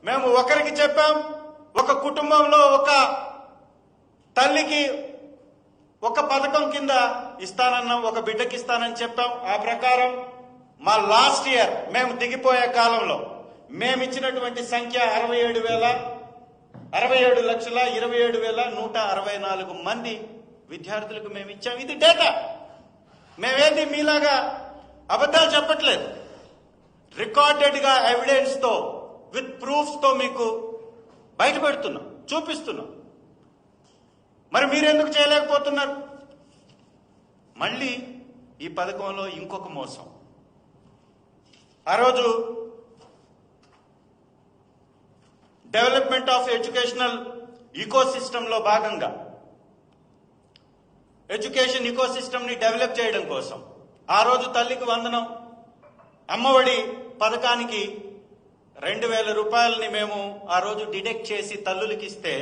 మేము ఒకరికి చెప్పాం, ఒక కుటుంబంలో ఒక తల్లికి ఒక పథకం కింద ఇస్తానన్నాం, ఒక బిడ్డకి ఇస్తానని చెప్పాం. ఆ ప్రకారం మా లాస్ట్ ఇయర్ మేము దిగిపోయే కాలంలో మేమిచ్చినటువంటి సంఖ్య 67,27,164 మంది విద్యార్థులకు మేము ఇచ్చాం. ఇది డేటా. మేమేంటి మీలాగా అబద్ధాలు చెప్పట్లేదు. రికార్డెడ్ గా ఎవిడెన్స్ తో విత్ ప్రూఫ్స్ తో మీకు బయటపెడుతున్నాం, చూపిస్తున్నాం. మరి మీరెందుకు చేయలేకపోతున్నారు? మళ్ళీ ఈ పథకంలో ఇంకొక మోసం. ఆ రోజు డెవలప్మెంట్ ఆఫ్ ఎడ్యుకేషనల్ ఈకోసిస్టమ్ లో భాగంగా ఎడ్యుకేషన్ ఈకోసిస్టమ్ ని డెవలప్ చేయడం కోసం ఆ రోజు తల్లికి వందనం అమ్మఒడి పథకానికి 2,000 రూపాయలని మేము ఆ రోజు డిడక్ట్ చేసి తల్లులకి ఇస్తే